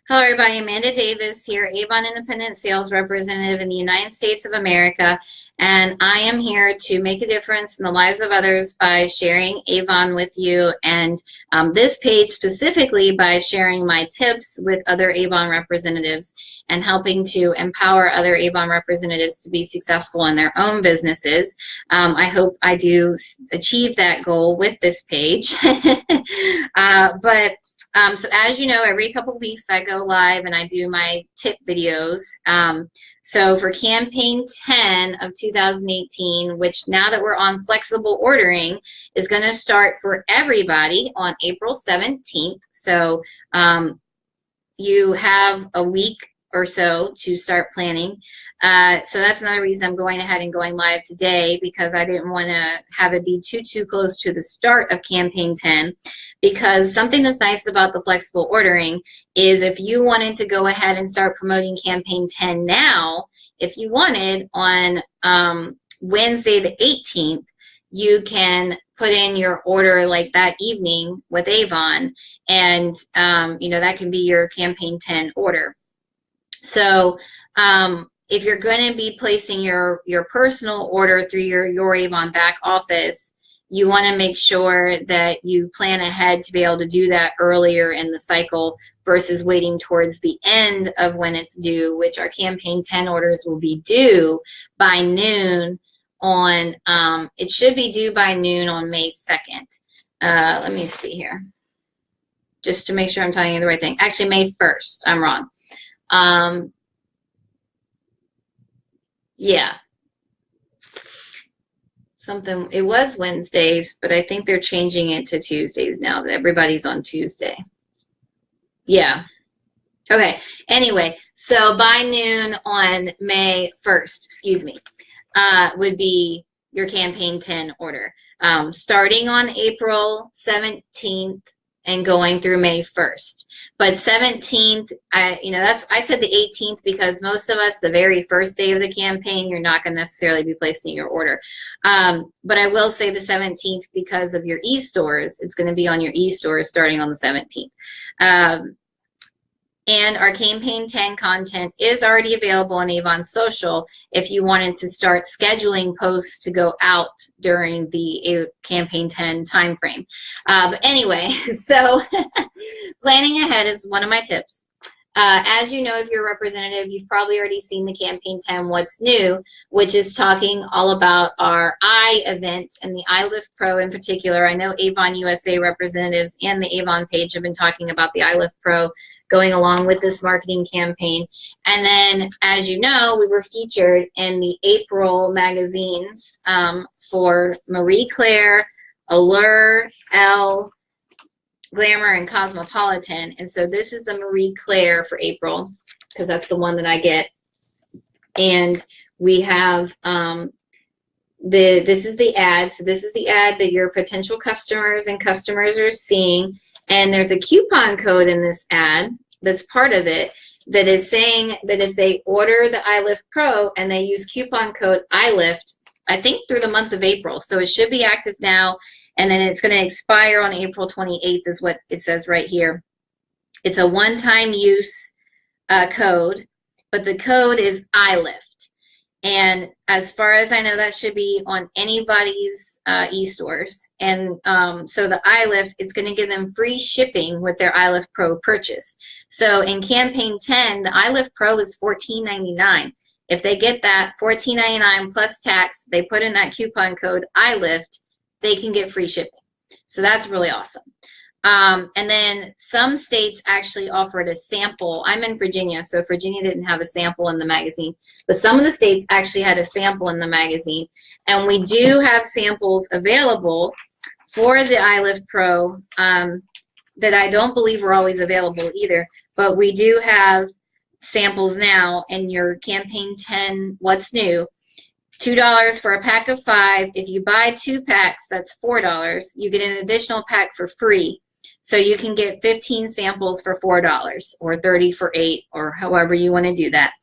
Hello, everybody. Amanda Davis here, Avon Independent Sales Representative in the United States of America, and I am here to make a difference in the lives of others by sharing Avon with you, and this page specifically by sharing my tips with other Avon representatives and helping to empower other Avon representatives to be successful in their own businesses. I hope I do achieve that goal with this page. So as you know, every couple of weeks I go live and I do my tip videos. So for campaign 10 of 2018, which now that we're on flexible ordering, is going to start for everybody on April 17th. So you have a week or so to start planning. So that's another reason I'm going ahead and going live today, because I didn't want to have it be too close to the start of campaign 10, because something that's nice about the flexible ordering is if you wanted to go ahead and start promoting campaign 10 now, if you wanted on Wednesday the 18th, you can put in your order like that evening with Avon, and that can be your campaign 10 order. So if you're going to be placing your personal order through your Avon back office, you want to make sure that you plan ahead to be able to do that earlier in the cycle versus waiting towards the end of when it's due, which our campaign 10 orders will be due by noon on, it should be due by noon on May 2nd. Let me see here, just to make sure I'm telling you the right thing. Actually, May 1st, I'm wrong. Yeah, it was Wednesdays, but I think they're changing it to Tuesdays now that everybody's on Tuesday. Yeah. Okay. Anyway, so by noon on May 1st, excuse me, would be your campaign 10 order. Starting on April 17th and going through May 1st. But 17th, I said the 18th because most of us, the very first day of the campaign, you're not going to necessarily be placing your order. But I will say the 17th because of your e-stores. It's going to be on your e-stores starting on the 17th. And our campaign 10 content is already available on Avon Social if you wanted to start scheduling posts to go out during the campaign 10 timeframe. But anyway, so planning ahead is one of my tips. As you know, if you're a representative, you've probably already seen the campaign 10 What's New, which is talking all about our eye event and the Eye Lift Pro in particular. I know Avon USA representatives and the Avon page have been talking about the Eye Lift Pro going along with this marketing campaign. And then, as you know, we were featured in the April magazines for Marie Claire, Allure, Elle, Glamour, and Cosmopolitan. And so this is the Marie Claire for April, because that's the one that I get. And we have this is the ad. So this is the ad that your potential customers are seeing. And there's a coupon code in this ad that's part of it that is saying that if they order the Eye Lift Pro and they use coupon code iLift, I think through the month of April. So it should be active now. And then it's going to expire on April 28th is what it says right here. It's a one-time use code, but the code is iLift. And as far as I know, that should be on anybody's e-stores. And so the iLift, it's going to give them free shipping with their iLift Pro purchase. So in campaign 10, the iLift Pro is $14.99. If they get that $14.99 plus tax, they put in that coupon code iLift, they can get free shipping. So that's really awesome. And then some states actually offered a sample. I'm in Virginia, so Virginia didn't have a sample in the magazine, but some of the states actually had a sample in the magazine. And we do have samples available for the Eye Lift Pro that I don't believe were always available either, but we do have samples now in your campaign 10 What's New. $2 for a pack of 5. If you buy 2 packs, that's $4. You get an additional pack for free. So you can get 15 samples for $4 or 30 for 8 or however you want to do that.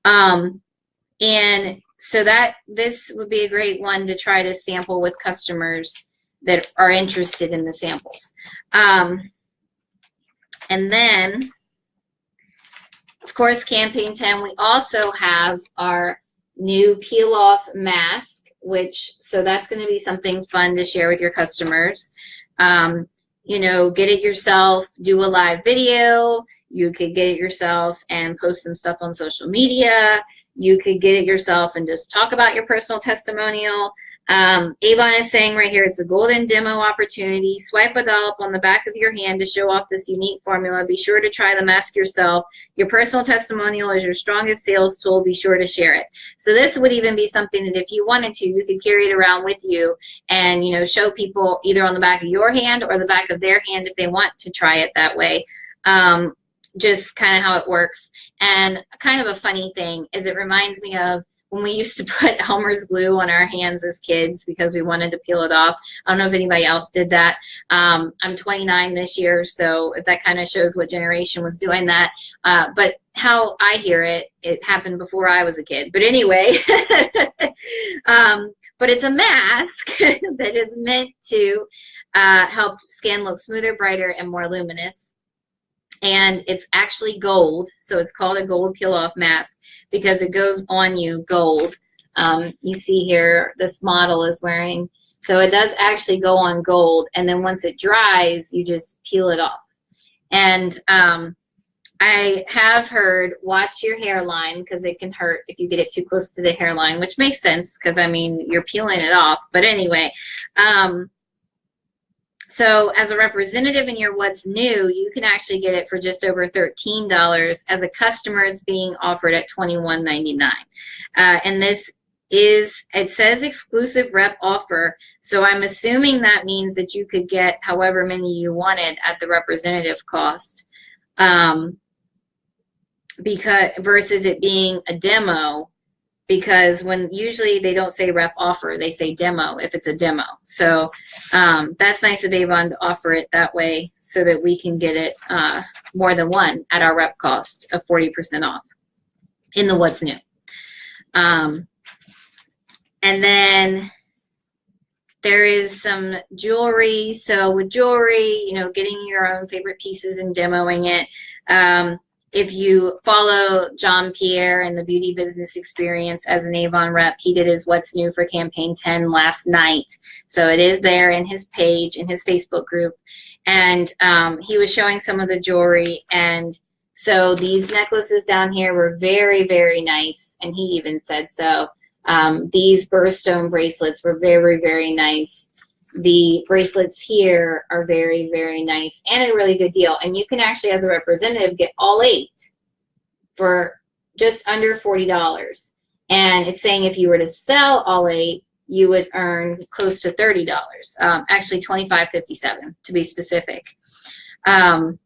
And so this would be a great one to try to sample with customers that are interested in the samples. And then of course, campaign 10, we also have our new peel off mask, so that's going to be something fun to share with your customers. You know, get it yourself, do a live video. You could get it yourself and post some stuff on social media. You could get it yourself and just talk about your personal testimonial. Avon is saying right here, it's a golden demo opportunity. Swipe a dollop on the back of your hand to show off this unique formula. Be sure to try the mask yourself. Your personal testimonial is your strongest sales tool. Be sure to share it. So this would even be something that if you wanted to, you could carry it around with you and, you know, show people either on the back of your hand or the back of their hand if they want to try it that way. Just kind of how it works. And kind of a funny thing is it reminds me of when we used to put Elmer's glue on our hands as kids because we wanted to peel it off. I don't know if anybody else did that. I'm 29 this year, so if that kind of shows what generation was doing that. But how I hear it, it happened before I was a kid. But anyway, but it's a mask that is meant to help skin look smoother, brighter, and more luminous. And it's actually gold, so it's called a gold peel-off mask because it goes on you gold. You see here, this model is wearing, so it does actually go on gold, and then once it dries, you just peel it off. And I have heard, watch your hairline because it can hurt if you get it too close to the hairline, which makes sense because, I mean, you're peeling it off. But anyway, so as a representative in your What's New, you can actually get it for just over $13. As a customer, it's being offered at $21.99. And this is, it says exclusive rep offer. So I'm assuming that means that you could get however many you wanted at the representative cost. Because versus it being a demo, because when usually they don't say rep offer, they say demo if it's a demo. So that's nice of Avon to offer it that way so that we can get it more than one at our rep cost of 40% off in the What's New. And then there is some jewelry. So with jewelry, you know, getting your own favorite pieces and demoing it. If you follow John Pierre and the Beauty Business Experience as an Avon rep, he did his What's New for Campaign 10 last night. So it is there in his page, in his Facebook group. And he was showing some of the jewelry. And so these necklaces down here were very, very nice. And he even said so. These birthstone bracelets were very, very nice. The bracelets here are very, very nice and a really good deal. And you can actually, as a representative, get all 8 for just under $40. And it's saying if you were to sell all 8, you would earn close to $30. Actually, $25.57 to be specific. And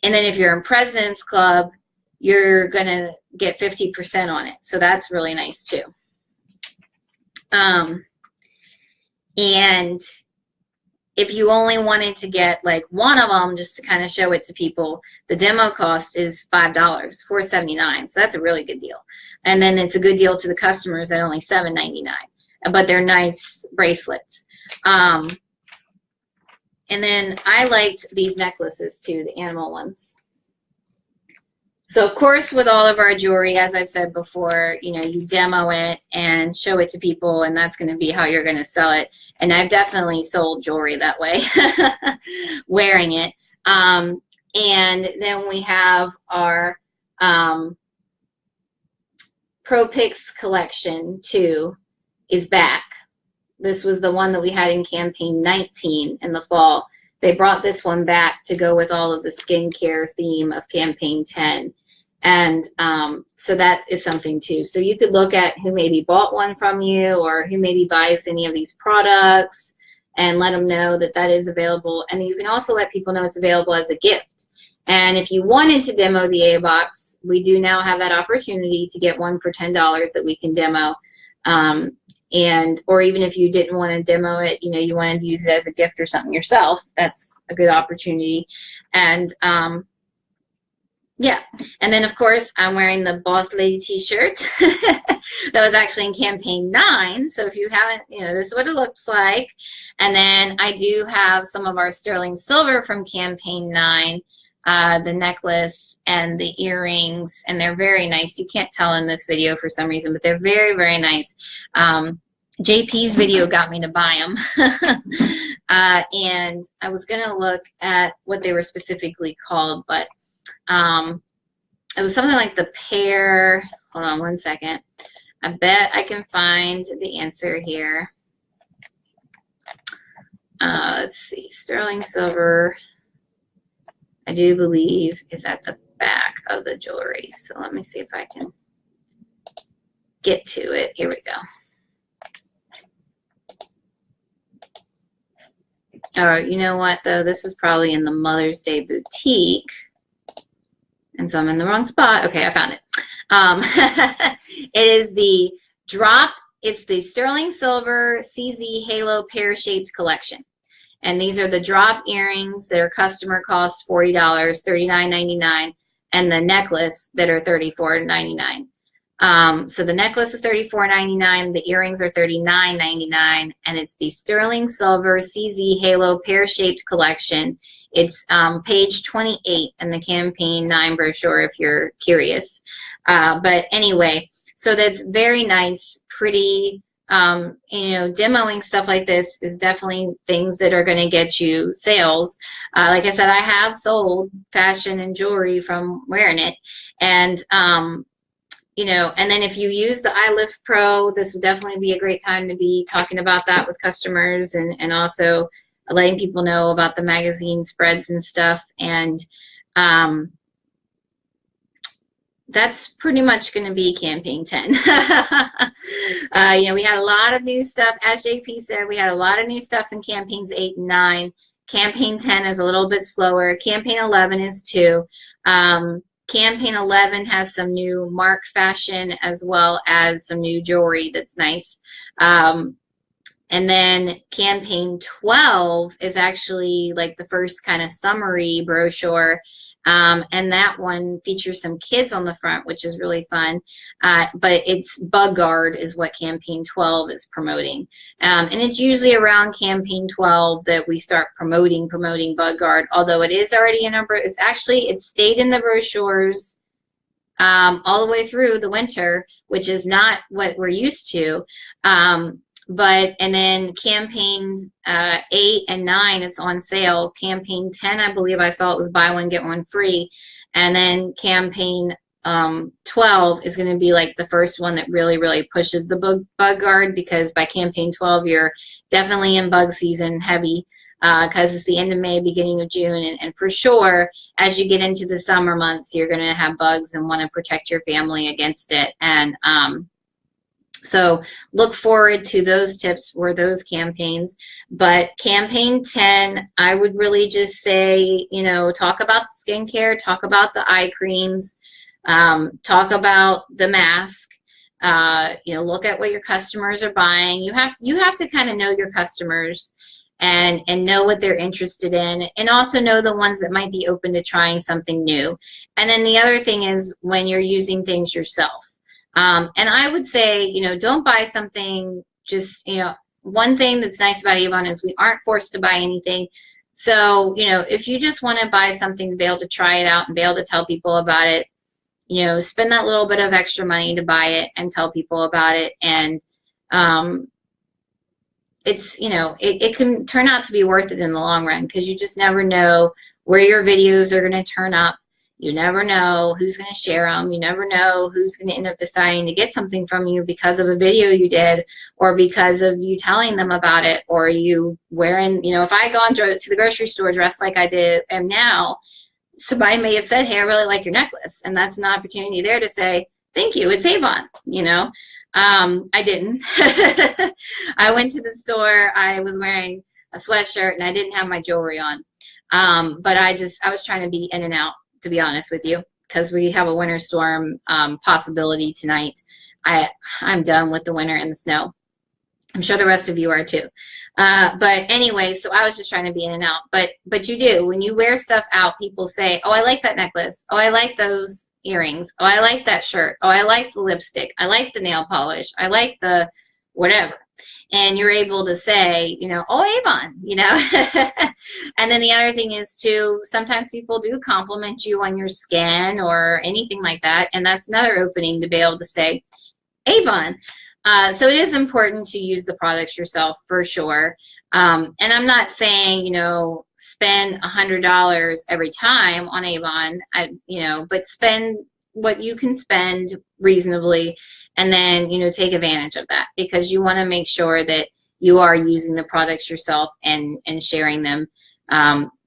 then if you're in President's Club, you're going to get 50% on it. So that's really nice too. And if you only wanted to get like one of them just to kind of show it to people, the demo cost is $5, $4.79. So that's a really good deal. And then it's a good deal to the customers at only $7.99. But they're nice bracelets. And then I liked these necklaces too, the animal ones. So of course, with all of our jewelry, as I've said before, you know, you demo it and show it to people, and that's going to be how you're going to sell it. And I've definitely sold jewelry that way, wearing it. And then we have our Pro Picks collection too is back. This was the one that we had in campaign 19 in the fall. They brought this one back to go with all of the skincare theme of campaign 10. And so that is something too. So you could look at who maybe bought one from you or who maybe buys any of these products and let them know that that is available. And you can also let people know it's available as a gift. And if you wanted to demo the A-Box, we do now have that opportunity to get one for $10 that we can demo. Or even if you didn't want to demo it, you know, you wanted to use it as a gift or something yourself, that's a good opportunity. And yeah, and then of course I'm wearing the Boss Lady t-shirt that was actually in campaign 9. So if you haven't, you know, this is what it looks like. And then I do have some of our sterling silver from campaign 9 the necklace and the earrings, and they're very nice. You can't tell in this video for some reason, but they're very, very nice. JP's video got me to buy them. And I was going to look at what they were specifically called, but it was something like the pair. Hold on one second. I bet I can find the answer here. Let's see. Sterling silver, I do believe, is at the back of the jewelry. So let me see if I can get to it. Here we go. Oh, you know what, though? This is probably in the Mother's Day boutique. And so I'm in the wrong spot. Okay, I found it. It is the drop. It's the sterling silver CZ Halo pear-shaped collection. And these are the drop earrings that are customer cost $40, $39.99, and the necklace that are $34.99. So the necklace is $34.99, the earrings are $39.99, and it's the sterling silver CZ Halo pear-shaped collection. It's page 28 in the campaign 9 brochure if you're curious. But anyway, so that's very nice, pretty. You know, demoing stuff like this is definitely things that are going to get you sales. Like I said, I have sold fashion and jewelry from wearing it. And, you know, and then if you use the iLift Pro, this would definitely be a great time to be talking about that with customers, and also letting people know about the magazine spreads and stuff. And that's pretty much going to be campaign 10. You know, we had a lot of new stuff. As JP said, we had a lot of new stuff in campaigns 8 and 9. Campaign 10 is a little bit slower. Campaign 11 is 2. Campaign 11 has some new Mark fashion as well as some new jewelry that's nice. And then campaign 12 is actually like the first kind of summary brochure. And that one features some kids on the front, which is really fun. But it's Bug Guard is what campaign 12 is promoting. And it's usually around campaign 12 that we start promoting Bug Guard, although it is already in our, it's stayed in the brochures all the way through the winter, which is not what we're used to. And then campaigns 8 and 9, it's on sale. Campaign 10, I believe I saw it was buy one, get one free. And then campaign 12 is going to be like the first one that really, really pushes the bug guard, because by campaign 12, you're definitely in bug season heavy, because it's the end of May, beginning of June. And for sure, as you get into the summer months, you're going to have bugs and want to protect your family against it. And so look forward to those tips for those campaigns. But campaign 10, I would really just say, you know, talk about the skincare, talk about the eye creams, talk about the mask, you know, look at what your customers are buying. You have to kind of know your customers and know what they're interested in, and also know the ones that might be open to trying something new. And then the other thing is when you're using things yourself. And I would say, you know, don't buy something just, you know, one thing that's nice about Avon is we aren't forced to buy anything. So, you know, if you just want to buy something to be able to try it out and be able to tell people about it, you know, spend that little bit of extra money to buy it and tell people about it. And it's, you know, it can turn out to be worth it in the long run, because you just never know where your videos are going to turn up. You never know who's going to share them. You never know who's going to end up deciding to get something from you because of a video you did, or because of you telling them about it, or you wearing, you know, if I had gone to the grocery store dressed like I did and now, somebody may have said, hey, I really like your necklace. And that's an opportunity there to say, thank you, it's Avon, you know. I didn't. I went to the store, I was wearing a sweatshirt and I didn't have my jewelry on. But I was trying to be in and out, to be honest with you, because we have a winter storm possibility tonight. I'm done with the winter and the snow. I'm sure the rest of you are too. But anyway, so I was just trying to be in and out. But you do, when you wear stuff out, people say, oh, I like that necklace. Oh, I like those earrings. Oh, I like that shirt. Oh, I like the lipstick. I like the nail polish. I like the whatever. and you're able to say, you know, oh, Avon, you know. And then the other thing is too, sometimes people do compliment you on your skin or anything like that, and that's another opening to be able to say Avon. So it is important to use the products yourself for sure. And I'm not saying, you know, spend $100 every time on Avon, you know, but spend what you can spend reasonably, and then, you know, take advantage of that, because you want to make sure that you are using the products yourself and sharing them,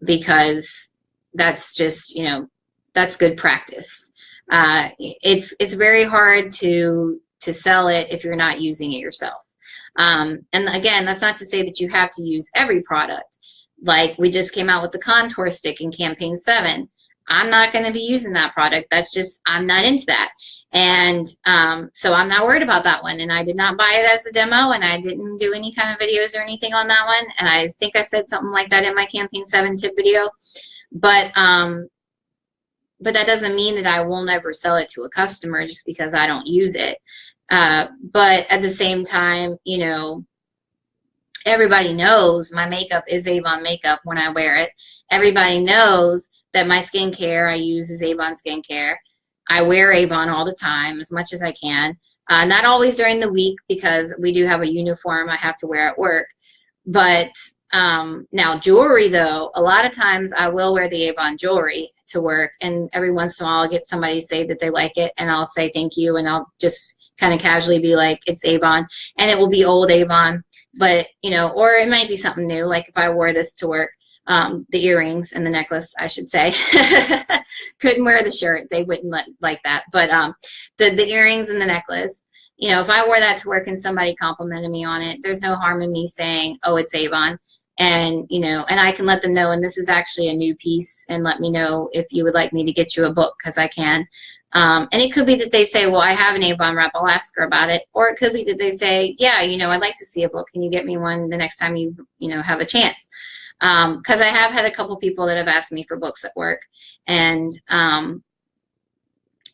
because that's just, you know, that's good practice. It's very hard to sell it if you're not using it yourself. And again, that's not to say that you have to use every product. Like we just came out with the contour stick in campaign 7. I'm not going to be using that product. That's just, I'm not into that. And so I'm not worried about that one. And I did not buy it as a demo, and I didn't do any kind of videos or anything on that one. And I think I said something like that in my campaign 7 tip video. But that doesn't mean that I will never sell it to a customer just because I don't use it. But at the same time, you know, everybody knows my makeup is Avon makeup when I wear it. Everybody knows that my skincare I use is Avon skincare. I wear Avon all the time as much as I can. Not always during the week, because we do have a uniform I have to wear at work. But now jewelry though, a lot of times I will wear the Avon jewelry to work, and every once in a while I'll get somebody to say that they like it, and I'll say thank you, and I'll just kind of casually be like, it's Avon, and it will be old Avon, but you know, or it might be something new, like if I wore this to work. The earrings and the necklace, I should say. Couldn't wear the shirt, they wouldn't like that, but the earrings and the necklace, you know, if I wore that to work and somebody complimented me on it, there's no harm in me saying, oh, it's Avon. And you know, and I can let them know, and this is actually a new piece, and let me know if you would like me to get you a book, because I can. And it could be that they say, well, I have an Avon rep, I'll ask her about it. Or it could be that they say, yeah, you know, I'd like to see a book, can you get me one the next time you know, have a chance? Because I have had a couple people that have asked me for books at work, and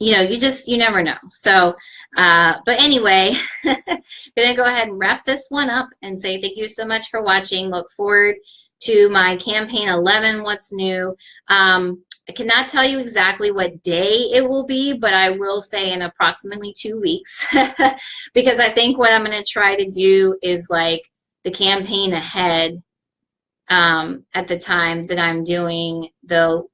you know, you never know. So but anyway, gonna go ahead and wrap this one up and say thank you so much for watching. Look forward to my campaign 11 what's new. I cannot tell you exactly what day it will be, but I will say in approximately 2 weeks, because I think what I'm going to try to do is like the campaign ahead, at the time that I'm doing the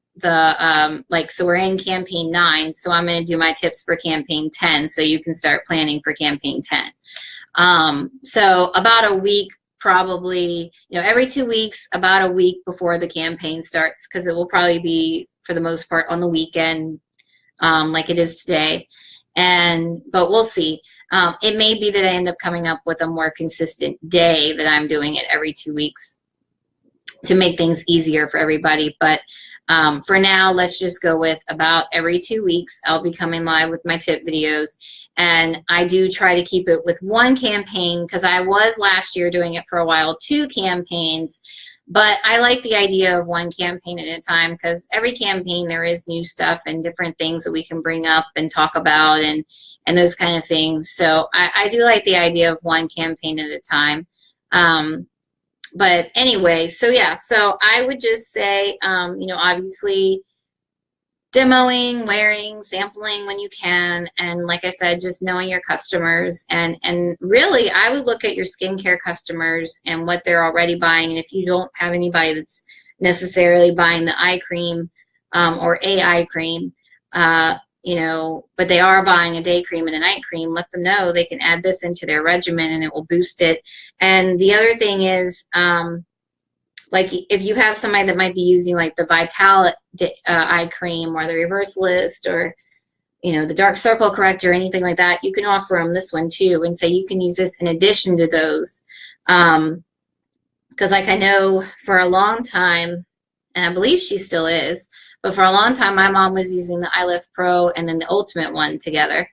like, so we're in campaign 9, so I'm going to do my tips for campaign 10, so you can start planning for campaign 10. So about a week, probably, you know, every 2 weeks, about a week before the campaign starts, because it will probably be for the most part on the weekend, like it is today. But we'll see. It may be that I end up coming up with a more consistent day that I'm doing it every 2 weeks to make things easier for everybody. But for now, let's just go with about every 2 weeks. I'll be coming live with my tip videos. And I do try to keep it with one campaign, because I was last year doing it for a while, 2 campaigns. But I like the idea of one campaign at a time, because every campaign there is new stuff and different things that we can bring up and talk about and those kind of things. So I do like the idea of one campaign at a time. But anyway, so yeah, so I would just say, you know, obviously demoing, wearing, sampling when you can, and like I said, just knowing your customers, and really I would look at your skincare customers and what they're already buying. And if you don't have anybody that's necessarily buying the eye cream or a eye cream, you know, but they are buying a day cream and a night cream, let them know they can add this into their regimen and it will boost it. And the other thing is, like if you have somebody that might be using like the Vital eye cream or the Reversalist or, you know, the dark circle corrector or anything like that, you can offer them this one too and say you can use this in addition to those. Because like I know for a long time, and I believe she still is, but for a long time my mom was using the Eye Lift Pro and then the Ultimate one together.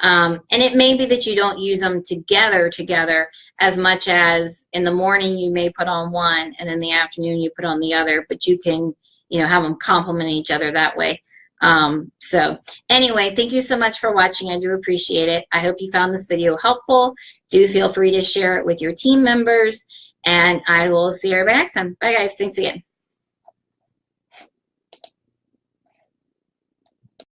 And it may be that you don't use them together as much as in the morning you may put on one and in the afternoon you put on the other, but you can, you know, have them complement each other that way. So anyway, thank you so much for watching. I do appreciate it. I hope you found this video helpful. Do feel free to share it with your team members, and I will see you everybody next time. Bye guys. Thanks again.